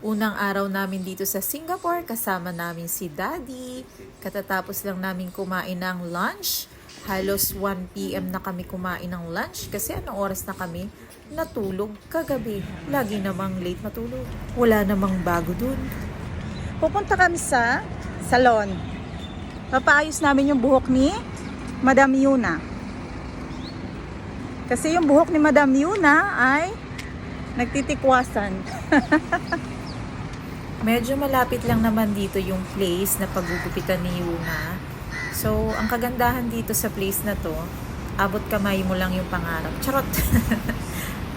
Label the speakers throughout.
Speaker 1: Unang araw namin dito sa Singapore, kasama namin si Daddy. Katatapos lang namin kumain ng lunch. Halos 1 PM na kami kumain ng lunch kasi anong oras na kami natulog kagabi. Lagi namang late matulog. Wala namang bago dun.
Speaker 2: Pupunta kami sa salon. Papaayos namin yung buhok ni Madam Yuna. Kasi yung buhok ni Madam Yuna ay nagtitikwasan.
Speaker 1: Medyo malapit lang naman dito yung place na paggugupitan ni Yuna. So, ang kagandahan dito sa place na to, abot kamay mo lang yung pangarap. Charot!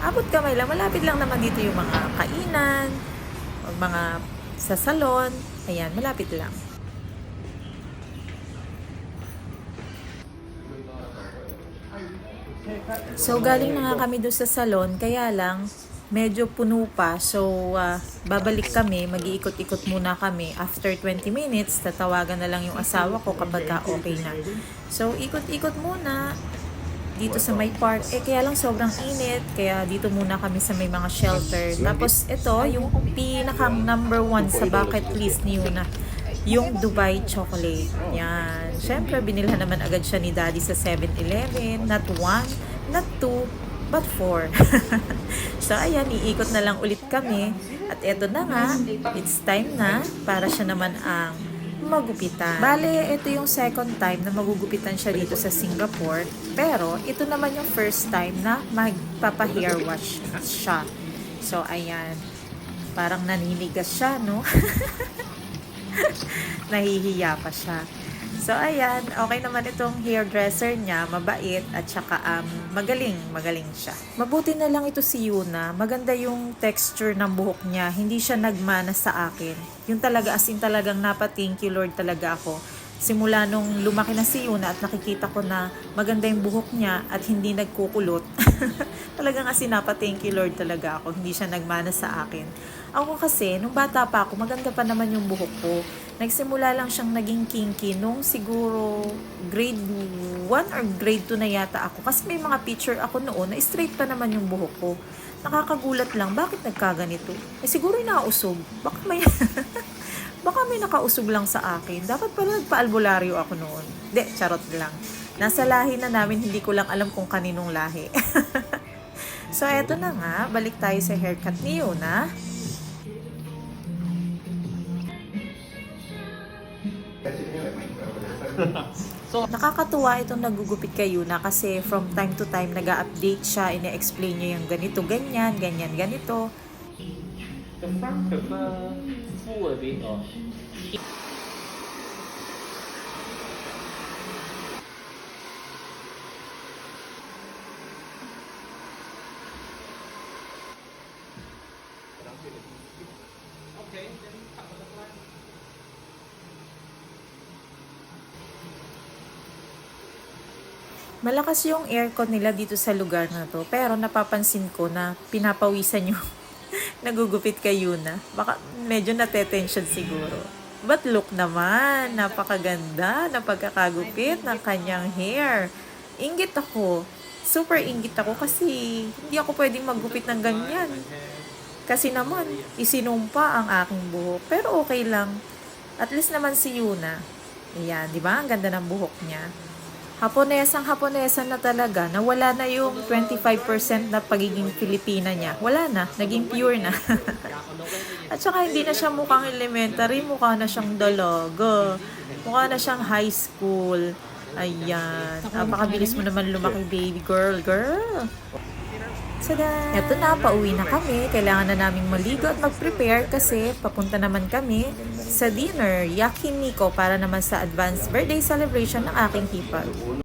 Speaker 1: Abot kamay lang. Malapit lang naman dito yung mga kainan, mga sa salon. Ayan, malapit lang. So, galing na nga kami doon sa salon, kaya lang, medyo puno pa. So, babalik kami, mag-iikot-ikot muna kami. After 20 minutes, tatawagan na lang yung asawa ko kapag okay na. So, ikot-ikot muna dito sa may park. Kaya lang sobrang init, kaya dito muna kami sa may mga shelter. Tapos, ito, yung pinakang number 1 sa bucket list ni Yuna, yung Dubai chocolate. Yan. Siyempre, binilhan naman agad siya ni Daddy sa 7-Eleven. Not 1, not 2, but 4. So, ayan, iikot na lang ulit kami. At eto na nga, it's time na para siya naman ang magupitan. Bale, ito yung second time na magugupitan siya dito sa Singapore. Pero, ito naman yung first time na magpapa-hair wash siya. So, ayan. Parang naninigas siya, no? Nahihiya pa siya. So, ayan, okay naman itong hairdresser niya, mabait, at saka magaling siya. Mabuti na lang ito si Yuna, maganda yung texture ng buhok niya, hindi siya nagmana sa akin. Yung talaga, as in talagang napa-thank you Lord talaga ako. Simula nung lumaki na si Yuna at nakikita ko na maganda yung buhok niya at hindi nagkukulot. Talagang as in napa-thank you Lord talaga ako, hindi siya nagmana sa akin. Ako kasi, nung bata pa ako, maganda pa naman yung buhok ko. Nagsimula lang siyang naging kinky nung siguro grade 1 or grade 2 na yata ako. Kasi may mga picture ako noon na straight pa naman yung buhok ko. Nakakagulat lang, bakit nagkaganito? Siguro yung nakausog. Baka may nakausog lang sa akin. Dapat pala nagpa-albularyo ako noon. Hindi, charot lang. Nasa lahi na namin, hindi ko lang alam kung kaninong lahi. So, eto na nga. Balik tayo sa haircut ni Yuna. So, nakakatuwa itong nagugupit kay Yuna kasi from time to time nag-update siya, ine-explain niya yung ganito, ganyan, ganito.
Speaker 3: The front prefer full a bit or okay, then cut the front.
Speaker 1: Malakas yung aircon nila dito sa lugar na to, pero napapansin ko na pinapawisan yung nagugupit kay Yuna. Baka medyo natetension siguro. But look naman, napakaganda na pagkakagupit ng kanyang hair. Inggit ako. Super inggit ako kasi hindi ako pwedeng maggupit ng ganyan. Kasi naman, isinumpa ang aking buhok. Pero okay lang. At least naman si Yuna. Ayan, di ba? Ang ganda ng buhok niya. Haponesa na talaga, na wala na yung 25% na pagiging Pilipina niya. Wala na, naging pure na. At saka hindi na siya mukhang elementary, mukha na siyang dalaga. Mukha na siyang high school. Ayan, napakabilis mo naman lumaki, baby girl. Tada! Eto na, pauwi na kami. Kailangan na naming maligo at mag-prepare kasi papunta naman kami sa dinner, yakiniku, para naman sa advanced birthday celebration ng aking hipag.